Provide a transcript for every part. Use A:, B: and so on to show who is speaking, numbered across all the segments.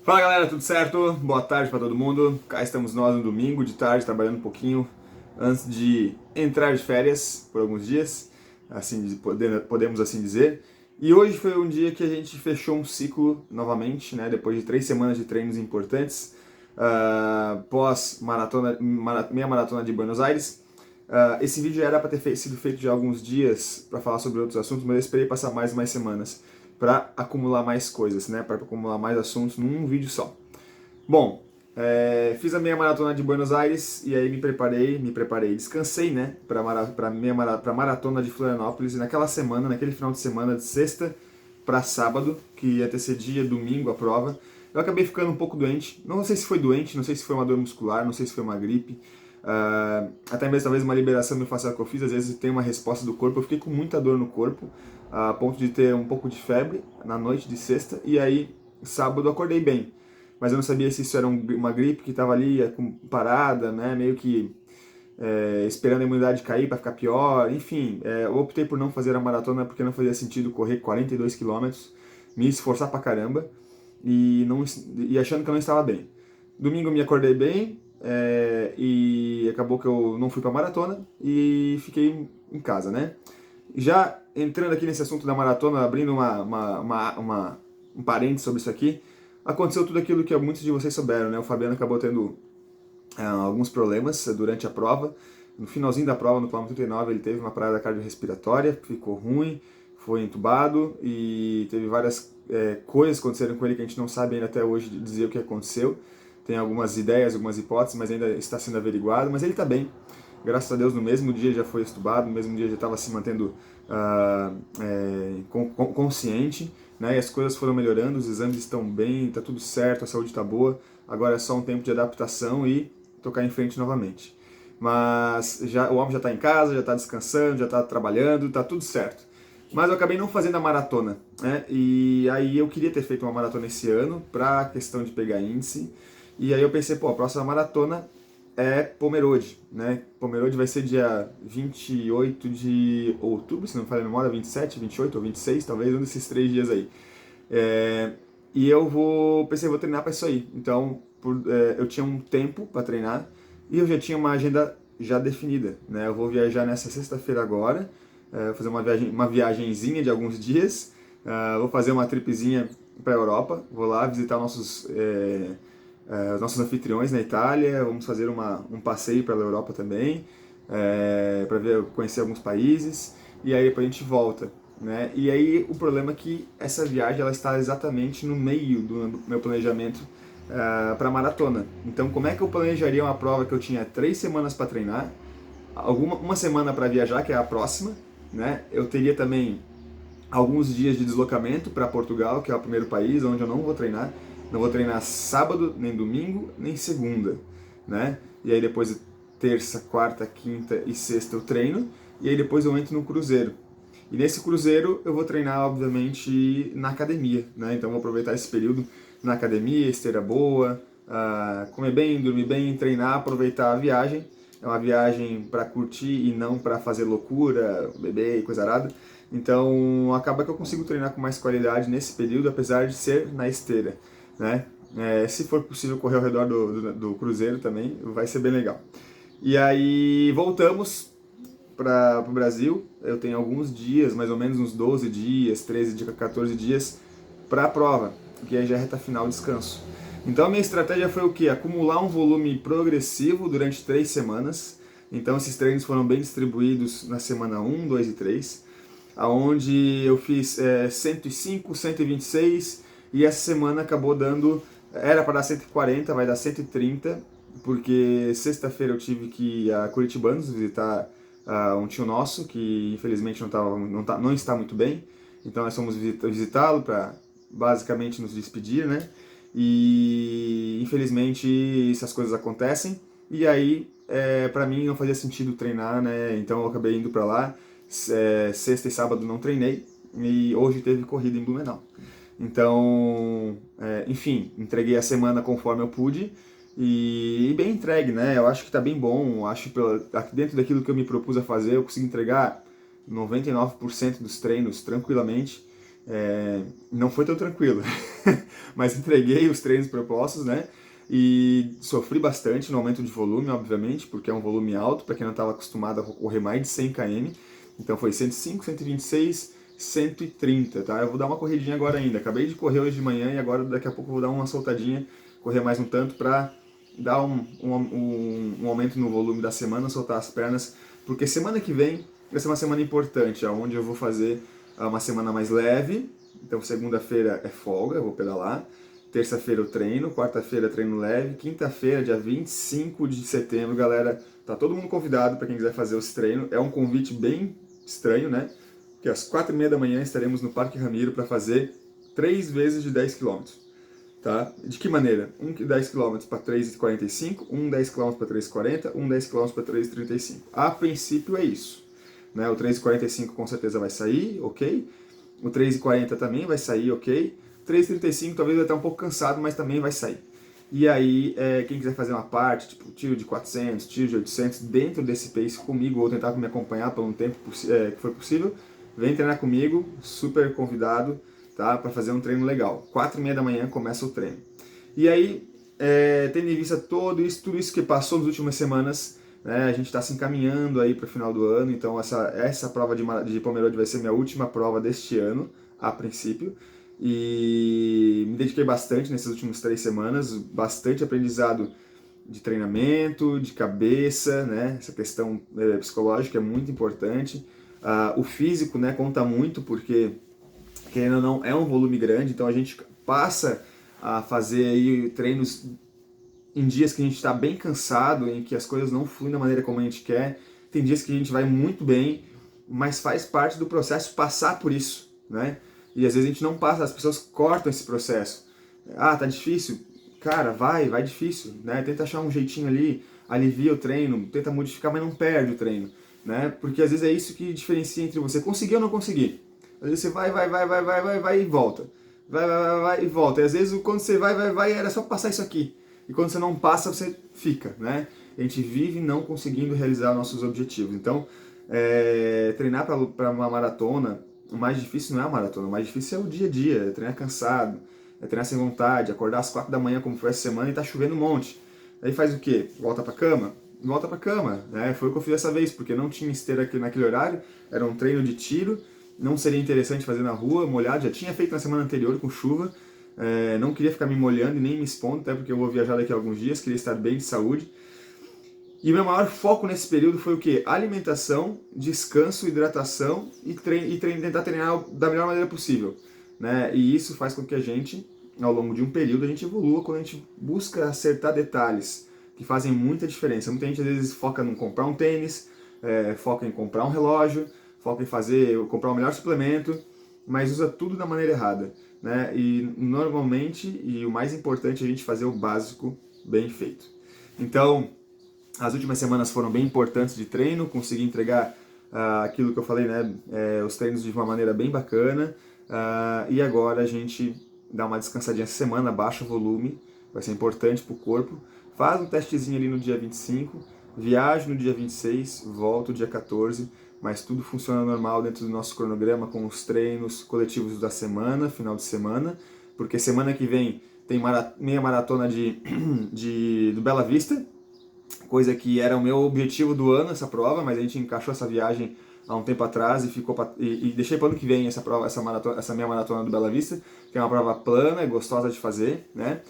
A: Fala galera, tudo certo? Boa tarde para todo mundo. Cá estamos nós no domingo de tarde, trabalhando um pouquinho antes de entrar de férias por alguns dias, assim podemos assim dizer. E hoje foi um dia que a gente fechou um ciclo novamente, né? Depois de 3 semanas de treinos importantes, pós meia maratona de Buenos Aires. Esse vídeo era para ter sido feito já há alguns dias para falar sobre outros assuntos, mas eu esperei passar mais semanas para acumular mais coisas, né? Para acumular mais assuntos num vídeo só. Bom, fiz a meia maratona de Buenos Aires e aí me preparei, descansei, né? Para maratona de Florianópolis e naquele final de semana de sexta para sábado, que antecedia domingo a prova, eu acabei ficando um pouco doente. Não sei se foi doente, não sei se foi uma dor muscular, não sei se foi uma gripe. Até mesmo talvez uma liberação miofascial que eu fiz, às vezes tem uma resposta do corpo. Eu fiquei com muita dor no corpo, a ponto de ter um pouco de febre na noite de sexta, e aí sábado eu acordei bem. Mas eu não sabia se isso era uma gripe que estava ali parada, né, meio que esperando a imunidade cair para ficar pior. Enfim, eu optei por não fazer a maratona porque não fazia sentido correr 42 quilômetros, me esforçar pra caramba e achando que eu não estava bem. Domingo eu me acordei bem, e acabou que eu não fui pra maratona e fiquei em casa, né? Já entrando aqui nesse assunto da maratona, abrindo um parênteses sobre isso aqui, aconteceu tudo aquilo que muitos de vocês souberam, né? O Fabiano acabou tendo alguns problemas durante a prova. No finalzinho da prova, no quilômetro 39, ele teve uma parada cardiorrespiratória, ficou ruim, foi entubado e teve várias coisas que aconteceram com ele que a gente não sabe ainda até hoje dizer o que aconteceu. Tem algumas ideias, algumas hipóteses, mas ainda está sendo averiguado. Mas ele está bem, graças a Deus. No mesmo dia já foi estubado, no mesmo dia já estava se mantendo consciente, né? E as coisas foram melhorando, os exames estão bem, está tudo certo, a saúde está boa. Agora é só um tempo de adaptação e tocar em frente novamente. Mas o homem já está em casa, já está descansando, já está trabalhando, está tudo certo. Mas eu acabei não fazendo a maratona, né? E aí eu queria ter feito uma maratona esse ano para questão de pegar índice. E aí eu pensei, pô, a próxima maratona é Pomerode, né? Pomerode vai ser dia 28 de outubro, se não me falha a memória, 27, 28 ou 26, talvez um desses 3 dias aí. É, e pensei, vou treinar para isso aí. Então, eu tinha um tempo para treinar e eu já tinha uma agenda já definida, né? Eu vou viajar nessa sexta-feira agora, vou fazer uma viagenzinha de alguns dias, vou fazer uma tripzinha para a Europa, vou lá visitar os nossos anfitriões na Itália, vamos fazer um passeio pela Europa também, para conhecer alguns países, e aí depois a gente volta. Né? E aí o problema é que essa viagem ela está exatamente no meio do meu planejamento para maratona. Então como é que eu planejaria uma prova que eu tinha 3 semanas para treinar, uma semana para viajar, que é a próxima, né? Eu teria também alguns dias de deslocamento para Portugal, que é o primeiro país onde eu não vou treinar. Não vou treinar sábado, nem domingo, nem segunda, né? E aí depois terça, quarta, quinta e sexta eu treino, e aí depois eu entro no cruzeiro. E nesse cruzeiro eu vou treinar, obviamente, na academia, né? Então vou aproveitar esse período na academia, esteira boa, comer bem, dormir bem, treinar, aproveitar a viagem. É uma viagem para curtir e não para fazer loucura, beber e coisa arada. Então acaba que eu consigo treinar com mais qualidade nesse período, apesar de ser na esteira, né? Se for possível correr ao redor do cruzeiro também, vai ser bem legal. E aí voltamos para o Brasil. Eu tenho alguns dias, mais ou menos uns 12 dias, 13 dias, 14 dias para a prova, que aí já é reta final, descanso. Então a minha estratégia foi o quê? Acumular um volume progressivo durante 3 semanas. Então esses treinos foram bem distribuídos na semana 1, 2 e 3, aonde eu fiz 105, 126 e essa semana acabou dando, era para dar 140, vai dar 130, porque sexta-feira eu tive que ir a Curitibanos visitar um tio nosso que infelizmente não está muito bem, então nós fomos visitá-lo para basicamente nos despedir, né? E infelizmente essas coisas acontecem e aí para mim não fazia sentido treinar, né? Então eu acabei indo para lá. Sexta e sábado não treinei e hoje teve corrida em Blumenau. Então, enfim, entreguei a semana conforme eu pude e bem entregue, né? Eu acho que tá bem bom, acho que dentro daquilo que eu me propus a fazer, eu consigo entregar 99% dos treinos tranquilamente. Não foi tão tranquilo, mas entreguei os treinos propostos, né? E sofri bastante no aumento de volume, obviamente, porque é um volume alto, para quem não estava acostumado a correr mais de 100 km. Então foi 105, 126, 130, tá? Eu vou dar uma corridinha agora ainda. Acabei de correr hoje de manhã e agora daqui a pouco eu vou dar uma soltadinha, correr mais um tanto para dar um aumento no volume da semana, soltar as pernas, porque semana que vem vai ser uma semana importante, onde eu vou fazer uma semana mais leve. Então segunda-feira é folga, eu vou pedalar. Terça-feira eu treino, quarta-feira treino leve, quinta-feira, dia 25 de setembro, galera, tá todo mundo convidado para quem quiser fazer esse treino. É um convite bem estranho, né? Porque às 4h30 da manhã estaremos no Parque Ramiro para fazer 3 vezes de 10 km. Tá? De que maneira? Um 10 km para 3,45, um 10 km para 3,40, um 10 km para 3,35. A princípio é isso. Né? O 3,45 com certeza vai sair, ok? O 3,40 também vai sair, ok? 3,35 talvez vai estar um pouco cansado, mas também vai sair. E aí, quem quiser fazer uma parte, tipo tiro de 400, tiro de 800, dentro desse pace comigo, ou tentar me acompanhar por um tempo que for possível, vem treinar comigo, super convidado, tá? Para fazer um treino legal. 4h30 da manhã começa o treino. E aí, tendo em vista tudo isso que passou nas últimas semanas, né, a gente está se encaminhando aí para o final do ano, então essa prova de Pomerode vai ser minha última prova deste ano, a princípio. E me dediquei bastante nessas últimas 3 semanas, bastante aprendizado de treinamento, de cabeça, né? Essa questão psicológica é muito importante. O físico, né, conta muito, porque querendo ou não é um volume grande, então a gente passa a fazer aí treinos em dias que a gente está bem cansado, em que as coisas não fluem da maneira como a gente quer. Tem dias que a gente vai muito bem, mas faz parte do processo passar por isso, né? E às vezes a gente não passa, as pessoas cortam esse processo. Ah, tá difícil? Cara, vai difícil, né? Tenta achar um jeitinho ali, alivia o treino, tenta modificar, mas não perde o treino, né? Porque às vezes é isso que diferencia entre você conseguir ou não conseguir. Às vezes você vai e volta. Vai e volta. E às vezes quando você vai, era só passar isso aqui. E quando você não passa, você fica, né? A gente vive não conseguindo realizar nossos objetivos. Então, treinar para uma maratona, o mais difícil não é a maratona, o mais difícil é o dia a dia, é treinar cansado, é treinar sem vontade, acordar às 4 da manhã como foi essa semana e tá chovendo um monte. Aí faz o quê? Volta pra cama? Volta pra cama, né? Foi o que eu fiz dessa vez, porque não tinha esteira naquele horário, era um treino de tiro, não seria interessante fazer na rua, molhado, já tinha feito na semana anterior com chuva, não queria ficar me molhando e nem me expondo, até porque eu vou viajar daqui a alguns dias, queria estar bem de saúde. E o meu maior foco nesse período foi o quê? Alimentação, descanso, hidratação e tentar treinar da melhor maneira possível. Né? E isso faz com que a gente, ao longo de um período, a gente evolua quando a gente busca acertar detalhes que fazem muita diferença. Muita gente às vezes foca em comprar um tênis, foca em comprar um relógio, foca em comprar o melhor suplemento, mas usa tudo da maneira errada. Né? E normalmente, e o mais importante, é a gente fazer o básico bem feito. Então, as últimas semanas foram bem importantes de treino, consegui entregar aquilo que eu falei, né, os treinos de uma maneira bem bacana, e agora a gente dá uma descansadinha essa semana, baixa o volume, vai ser importante para o corpo, faz um testezinho ali no dia 25, viajo no dia 26, volto dia 14, mas tudo funciona normal dentro do nosso cronograma com os treinos coletivos da semana, final de semana, porque semana que vem tem meia maratona do Bela Vista, coisa que era o meu objetivo do ano, essa prova, mas a gente encaixou essa viagem há um tempo atrás e deixei para o ano que vem essa prova, essa minha maratona do Bela Vista, que é uma prova plana e gostosa de fazer, né?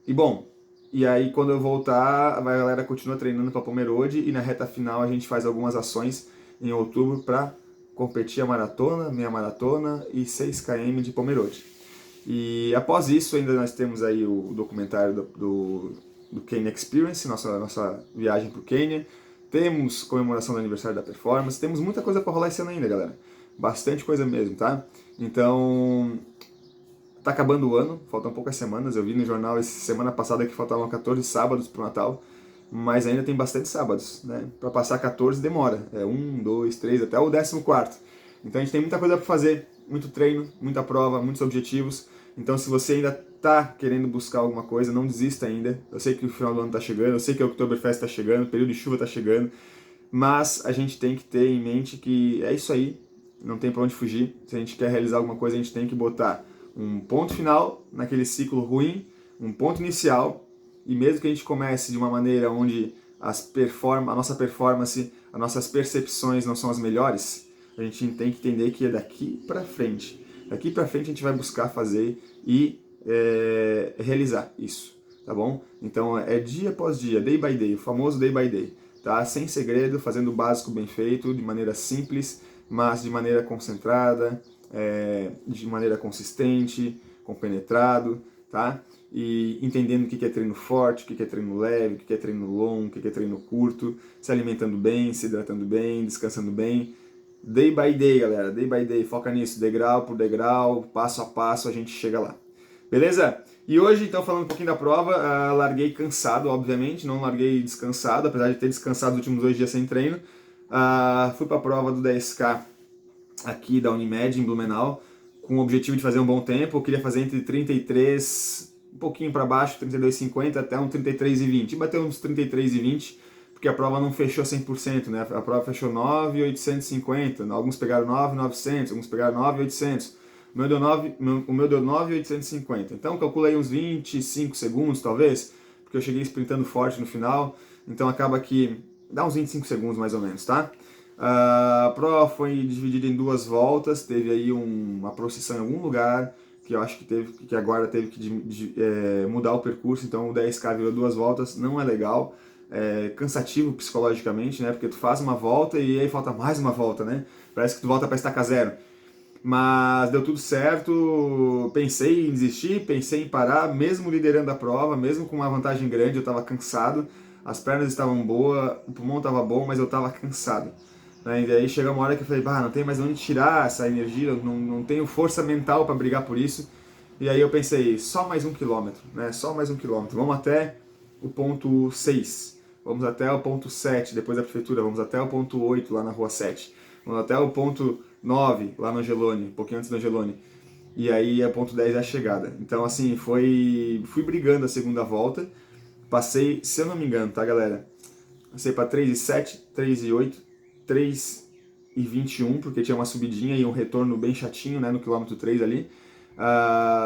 A: Bom, e aí quando eu voltar, a galera continua treinando para Pomerode e na reta final a gente faz algumas ações em outubro para competir a maratona, meia maratona e 6 km de Pomerode. E após isso ainda nós temos aí o documentário do Kenya Experience, nossa viagem para o Quênia. Temos comemoração do aniversário da Performance, temos muita coisa para rolar esse ano ainda, galera. Bastante coisa mesmo, tá? Então, tá acabando o ano, faltam poucas semanas. Eu vi no jornal semana passada que faltavam 14 sábados pro Natal, mas ainda tem bastante sábados, né? Para passar 14 demora, 1, 2, 3, até o 14º. Então a gente tem muita coisa para fazer, muito treino, muita prova, muitos objetivos. Então se você ainda tá querendo buscar alguma coisa, não desista ainda. Eu sei que o final do ano tá chegando, eu sei que o Oktoberfest tá chegando, o período de chuva tá chegando, mas a gente tem que ter em mente que é isso aí, não tem para onde fugir. Se a gente quer realizar alguma coisa, a gente tem que botar um ponto final naquele ciclo ruim, um ponto inicial, e mesmo que a gente comece de uma maneira onde a nossa performance, as nossas percepções não são as melhores, a gente tem que entender que é daqui para frente. Daqui para frente a gente vai buscar fazer e realizar isso, tá bom? Então é dia após dia, day by day, o famoso day by day, tá? Sem segredo, fazendo o básico bem feito, de maneira simples, mas de maneira concentrada, de maneira consistente, compenetrado, tá? E entendendo o que é treino forte, o que é treino leve, o que é treino longo, o que é treino curto, se alimentando bem, se hidratando bem, descansando bem. Day by day, galera, day by day, foca nisso, degrau por degrau, passo a passo a gente chega lá. Beleza? E hoje, então, falando um pouquinho da prova, larguei cansado, obviamente, não larguei descansado, apesar de ter descansado os últimos 2 dias sem treino. Fui para a prova do 10K aqui da Unimed, em Blumenau, com o objetivo de fazer um bom tempo. Eu queria fazer entre 33, um pouquinho para baixo, 32,50 até um 33,20. E bateu uns 33,20, porque a prova não fechou 100%, né? A prova fechou 9,850, alguns pegaram 9,900, alguns pegaram 9,800. O meu deu 9,850. Então calculei uns 25 segundos, talvez, porque eu cheguei sprintando forte no final. Então acaba que dá uns 25 segundos mais ou menos, tá? A prova foi dividida em 2 voltas. Teve aí uma procissão em algum lugar, que eu acho que agora teve que mudar o percurso. Então o 10K virou 2 voltas, não é legal. É cansativo psicologicamente, né? Porque tu faz uma volta e aí falta mais uma volta, né? Parece que tu volta para estaca zero. Mas deu tudo certo, pensei em desistir, pensei em parar, mesmo liderando a prova, mesmo com uma vantagem grande, eu estava cansado, as pernas estavam boas, o pulmão estava bom, mas eu estava cansado. Né? E daí chegou uma hora que eu falei, não tem mais onde tirar essa energia, não tenho força mental para brigar por isso. E aí eu pensei, só mais 1 quilômetro, né? Só mais 1 quilômetro, vamos até o ponto 6, vamos até o ponto 7, depois da prefeitura, vamos até o ponto 8 lá na rua 7, vamos até o ponto 9 lá no Angelone, um pouquinho antes do Angelone. E aí a ponto 10 é a chegada. Então assim, fui brigando a segunda volta. Passei, se eu não me engano, tá galera? Passei para 3,7, 3,8, 3,21, porque tinha uma subidinha e um retorno bem chatinho, né, no quilômetro 3 ali.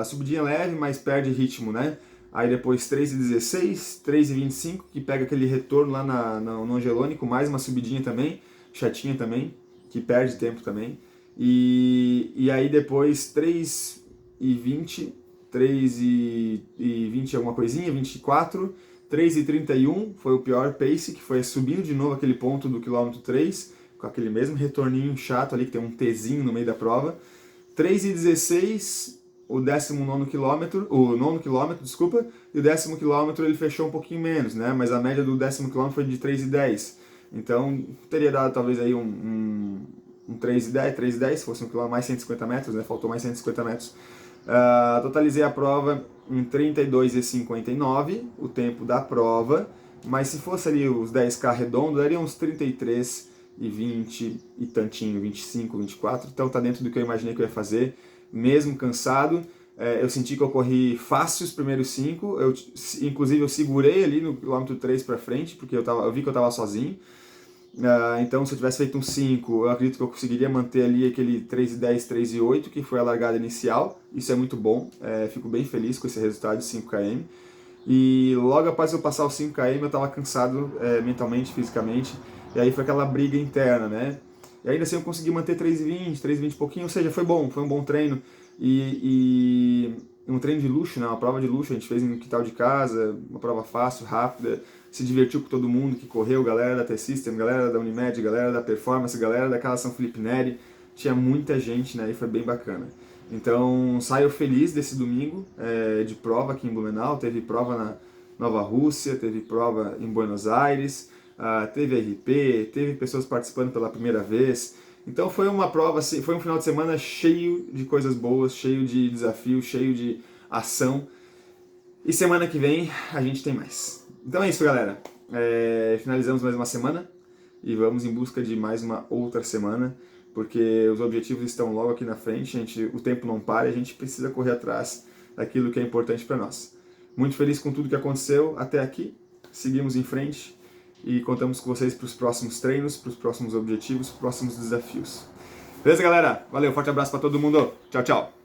A: Subidinha leve, mas perde ritmo, né? Aí depois 3,16, 3,25, que pega aquele retorno lá no Angelone, com mais uma subidinha também, chatinha também, que perde tempo também. E aí depois 3,20, 3,20 alguma coisinha, 24, 3,31 foi o pior pace, que foi subindo de novo aquele ponto do quilômetro 3, com aquele mesmo retorninho chato ali, que tem um Tzinho no meio da prova. 3,16 o 19º quilômetro, o 9º quilômetro, desculpa, e o 10º quilômetro ele fechou um pouquinho menos, né? Mas a média do 10º quilômetro foi de 3,10. Então teria dado talvez aí um 3,10, 3,10, se fosse um quilômetro mais 150 metros, né? Faltou mais 150 metros. Totalizei a prova em 32,59, o tempo da prova, mas se fosse ali os 10K redondo, daria uns 33,20 e tantinho, 25, 24, então tá dentro do que eu imaginei que eu ia fazer, mesmo cansado. Eu senti que eu corri fácil os primeiros 5, inclusive eu segurei ali no quilômetro 3 para frente, porque eu vi que eu estava sozinho. Então se eu tivesse feito um 5, eu acredito que eu conseguiria manter ali aquele 3,10, 3,8, que foi a largada inicial. Isso é muito bom, fico bem feliz com esse resultado de 5 km. E logo após eu passar os 5 km eu estava cansado mentalmente, fisicamente, e aí foi aquela briga interna, né? E ainda assim eu consegui manter 3,20, 3,20 e pouquinho, ou seja, foi bom, foi um bom treino. E um treino de luxo, né? Uma prova de luxo, a gente fez no quintal de casa, uma prova fácil, rápida, se divertiu com todo mundo que correu, galera da T-System, galera da Unimed, galera da Performance, galera daquela São Felipe Neri, tinha muita gente, né? E foi bem bacana. Então saio feliz desse domingo de prova aqui em Blumenau, teve prova na Nova Rússia, teve prova em Buenos Aires, teve RP, teve pessoas participando pela primeira vez. Então foi uma prova, foi um final de semana cheio de coisas boas, cheio de desafios, cheio de ação. E semana que vem a gente tem mais. Então é isso, galera. Finalizamos mais uma semana e vamos em busca de mais uma outra semana, porque os objetivos estão logo aqui na frente, o tempo não para e a gente precisa correr atrás daquilo que é importante para nós. Muito feliz com tudo que aconteceu até aqui, seguimos em frente e contamos com vocês para os próximos treinos, para os próximos objetivos, para os próximos desafios. Beleza, galera? Valeu, forte abraço pra todo mundo. Tchau, tchau.